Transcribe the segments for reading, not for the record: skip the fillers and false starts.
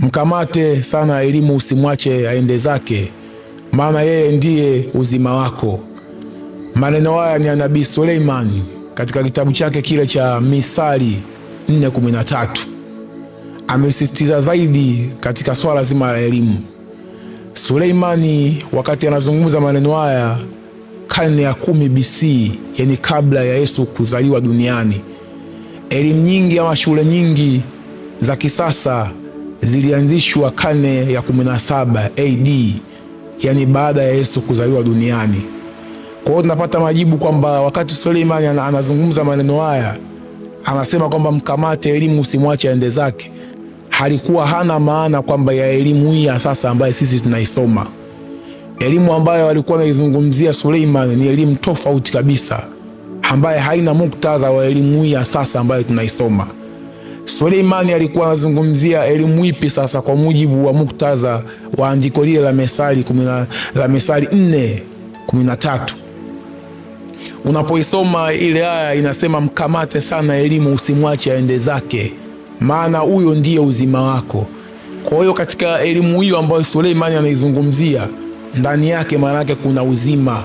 Mkamate sana elimu, usimwache aende zake, maana yeye ndiye uzima wako. Maneno haya ni ya Nabii Suleimani katika kitabu chake kile cha Misali 4:13. Amesisitiza zaidi katika swala zima la elimu. Suleimani wakati anazungumza maneno haya karne ya 10 BC, yani kabla ya Yesu kuzaliwa duniani. Elimu nyingi ama shule nyingi za kisasa zilianzishwa karne ya 17 AD, yani baada ya Yesu kuzaliwa duniani. Kwa hiyo tunapata majibu kwamba wakati Suleimani anazungumza maneno haya, anasema kwamba mkamate elimu, usimwache aende zake, halikuwa hana maana kwamba ya elimu hii ya sasa ambayo sisi tunaisoma. Elimu ambayo alikuwa anaizungumzia Suleimani ni elimu tofauti kabisa, ambaye haina muktadha wa elimu hii ya sasa ambayo tunaisoma. Suleimani alikuwa anazungumzia elimu ipi sasa kwa mujibu wa muktadha wa andiko lile la Misali 4:13. Unapoisoma ile aya inasema mkamate sana elimu, usimwache aende zake, maana huyo ndiye uzima wako. Kwa hiyo katika elimu hiyo ambayo Suleimani anaizungumzia, ndani yake maana yake kuna uzima.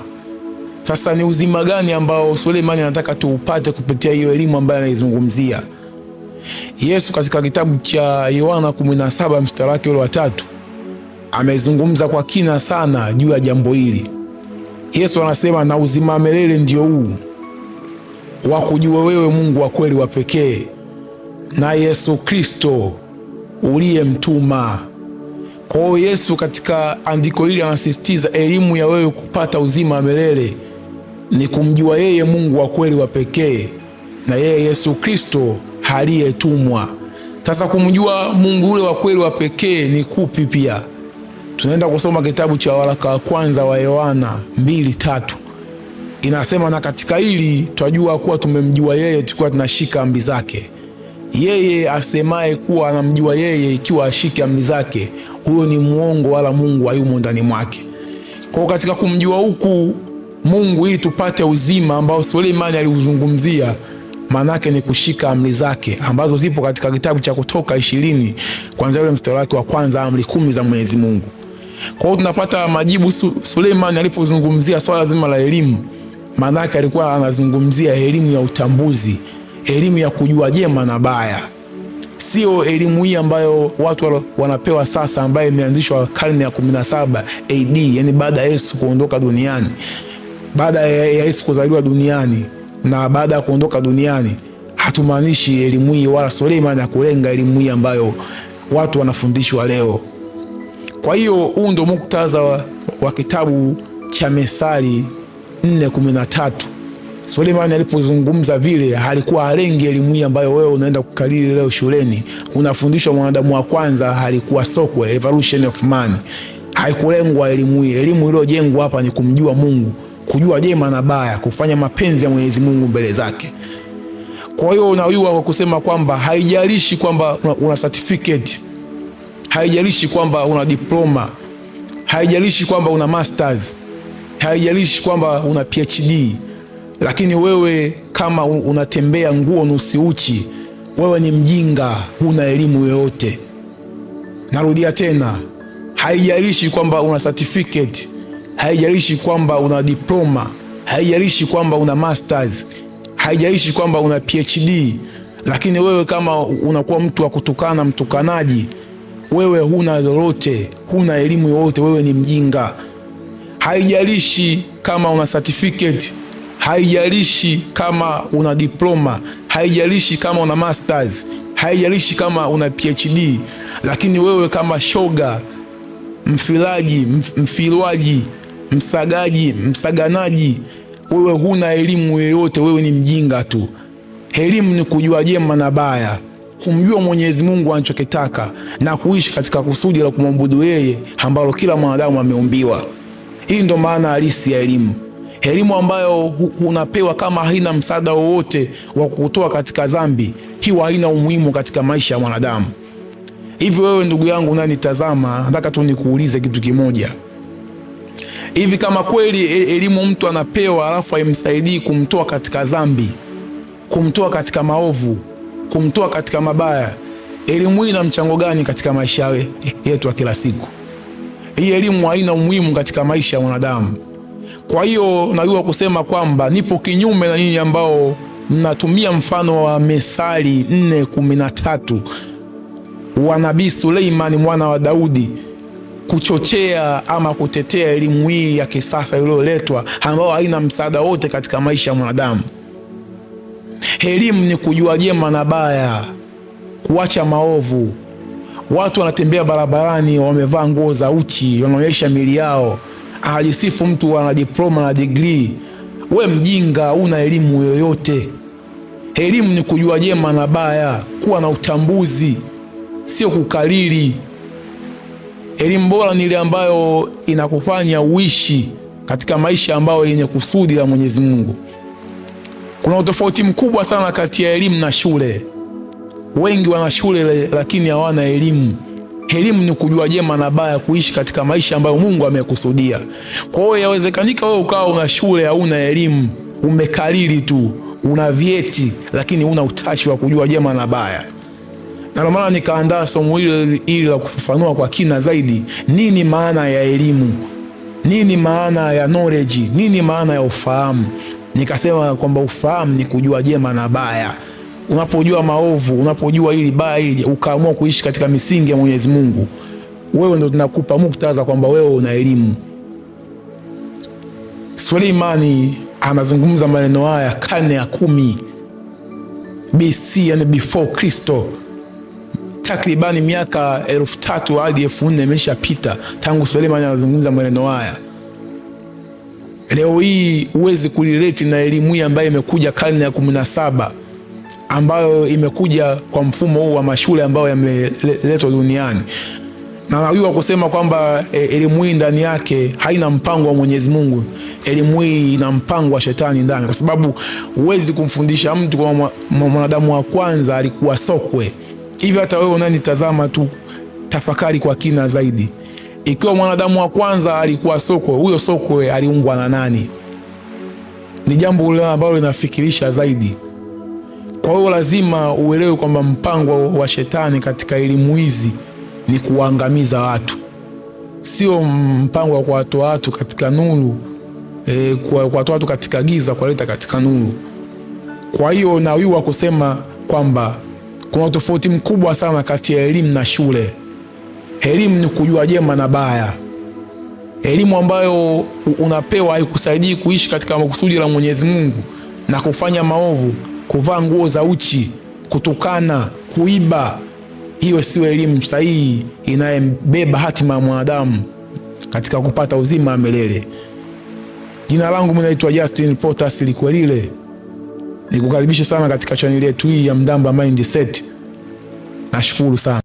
Sasa ni uzima gani ambao Suleimani anataka tuupate kupitia hiyo elimu ambayo anaizungumzia? Yesu katika kitabu cha Yohana 17 mstari wake wa 3 amezungumza kwa kina sana juu ya jambo hili. Yesu anasema, na uzima wa milele ndio huu, wa kujua wewe Mungu wa kweli wa pekee, na Yesu Kristo uliyemtuma. Kwa hiyo Yesu katika andiko hili anasisitiza elimu ya wewe kupata uzima wa milele ni kumjua yeye Mungu wa kweli wa pekee na yeye Yesu Kristo aliyetumwa. Sasa kumjua Mungu ule wa kweli wa pekee ni kupi? Pia tunaenda kusoma kitabu cha waraka wa kwanza wa Yohana 2:3. Inasema, na katika hili twajua kuwa tumemjua yeye tukiwa tunashika amri zake. Yeye asemaye kuwa anamjua yeye ikiwa ashike amri zake, huyo ni muongo, wala Mungu hayumo ndani mwake. Kwa katika kumjua huku Mungu ili tupate uzima ambao Suleimani aliuzungumzia, manake ni kushika amri zake ambazo zipo katika kitabu cha Kutoka 20 kuanzia ule mstari wake wa kwanza, amri 10 za Mwenyezi Mungu. Kwa hiyo tunapata majibu. Suleimani alipozungumzia swala zima la elimu, manake alikuwa anazungumzia elimu ya utambuzi, elimu ya kujua jema na baya. Sio elimu hii ambayo watu wanapewa sasa, ambayo imeanzishwa karne ya 17 AD, yani baada ya Yesu kuondoka duniani, baada ya Yesu kuzaliwa duniani na baada ya kuondoka duniani. Hatumaanishi elimu hii, wala Suleimani hakulenga elimu hii ambayo watu wanafundishwa leo. Kwa hiyo huu ndio muktadha wa kitabu cha Misali 4:13. Suleimani alipozungumza vile, alikuwa halengi elimu hii ambayo wewe unaenda kukariri leo shuleni, unafundishwa mwanadamu wa kwanza alikuwa sokwe, evolution of man. Haikulengwa elimu hii. Elimu iliyojengwa hapa ni kumjua Mungu, kujua jema na baya, kufanya mapenzi ya Mwenyezi Mungu mbele zake. Kwa hiyo unajua kwa kusema kwamba haijalishi kwamba una certificate, haijalishi kwamba una diploma, haijalishi kwamba una masters, haijalishi kwamba una PhD, lakini wewe kama unatembea nguo nusu uchi, wewe ni mjinga, huna elimu yoyote. Narudia tena, haijalishi kwamba una certificate, haijalishi kwamba una diploma, haijalishi kwamba una masters, haijalishi kwamba una PhD, lakini wewe kama unakuwa mtu wa kutukana, mtukanaji, wewe huna lolote, huna elimu yoyote, wewe ni mjinga. Haijalishi kama una certificate, haijalishi kama una diploma, haijalishi kama una masters, haijalishi kama una PhD, lakini wewe kama shoga, mfilaji, mfilwaji, msagaji, msaganaji, wewe huna elimu yoyote, wewe ni mjinga tu. Elimu ni kujua jema na baya, kumjua Mwenyezi Mungu anachokitaka na kuishi katika kusudi la kumwabudu yeye ambalo kila mwanadamu ameumbiwa. Hii ndo maana halisi ya elimu. Elimu ambayo unapewa kama haina msaada wowote wa kukutoa katika dhambi, hiyo haina umuhimu katika maisha ya mwanadamu. Hivi wewe ndugu yangu unanitazama, nataka tu nikuulize kitu kimoja. Hivi kama kweli elimu mtu anapewa alafu haimsaidii kumtoa katika dhambi, kumtoa katika maovu, kumtoa katika mabaya, elimu hii ina mchango gani katika maisha yetu ya kila siku? Hii elimu haina umuhimu katika maisha ya mwanadamu. Kwa hiyo najua kusema kwamba nipo kinyume na nyinyi ambao mnatumia mfano wa Methali 4:13 wa Nabii Suleimani mwana wa Daudi kuchochea ama kutetea elimu hii ya kisasa iliyoletwa ambayo haina msaada wote katika maisha ya mwanadamu. Elimu ni kujua jema na baya, kuacha maovu. Watu wanatembea barabarani wamevaa nguo za uchi, wanaonyesha miili yao, anajisifu mtu ana diploma na degree. We mjinga, una elimu yoyote? Elimu ni kujua jema na baya, kuwa na utambuzi, sio kukariri. Elimu bora ni ile ambayo inakufanya uishi katika maisha ambayo yenye kusudi la Mwenyezi Mungu. Kuna utofauti mkubwa sana kati ya elimu na shule. Wengi wana shule lakini hawana elimu. Elimu ni kujua jema na baya, kuishi katika maisha ambayo Mungu amekusudia. Kwa hiyo yawezekanika wewe ukawa una shule hauna elimu, umekariri tu, una vyeti lakini una utashi wa kujua jema na baya. Na ndio maana nikaandaa somo hili ili la kufafanua kwa kina zaidi nini maana ya elimu, nini maana ya knowledge, nini maana ya ufahamu. Nikasema kwamba ufahamu ni kujua jema na baya. Unapojua maovu, unapojua hili baya hili, ukaamua kuishi katika misingi ya Mwenyezi Mungu, wewe ndio tunakupa muktadha kwamba wewe una elimu. Suleimani anazungumza maneno haya karne ya 10 BC, yani before Kristo. Takribani miaka 3000 hadi 4000 imeshapita tangu Suleimani anazungumza maneno haya. Leo hii huwezi kulileti na elimu hii ambayo imekuja karne ya 17, ambayo imekuja kwa mfumo huu wa mashule ambayo yameletwa duniani. Na najua kusema kwamba elimu hii ndani yake haina mpango wa Mwenyezi Mungu. Elimu hii ina mpango wa shetani ndani, kwa sababu huwezi kumfundisha mtu kwa mwanadamu wa kwanza alikuwa sokwe. Hivi hata wewe unanitazama tu, tafakari kwa kina zaidi. Ikiwa mwanadamu wa kwanza alikuwa sokwe, huyo sokwe aliungwa na nani? Ni jambo ambalo linafikirisha zaidi. Kwa hiyo lazima uelewe kwamba mpango wa shetani katika elimu hizi ni kuangamiza watu, sio mpango wa kuwatoa watu katika nuru, kuwatoa watu katika giza kuwaleta katika nuru. Kwa hiyo nawiwa kusema kwamba kuna tofauti mkubwa sana kati ya elimu na shule. Elimu ni kujua jema na baya. Elimu ambayo unapewa haikusaidii kuishi katika makusudi la Mwenyezi Mungu na kufanya maovu, kuvaa nguo za uchi, kutukana, kuiba. Hiyo sio elimu sahihi inayembeba hatima ya mwanadamu katika kupata uzima wa milele. Jina langu mimi naitwa Justin Potas Likwelile. Nikukaribisha sana katika channel yetu hii ya Mdamba Mindset. Nashukuru sana.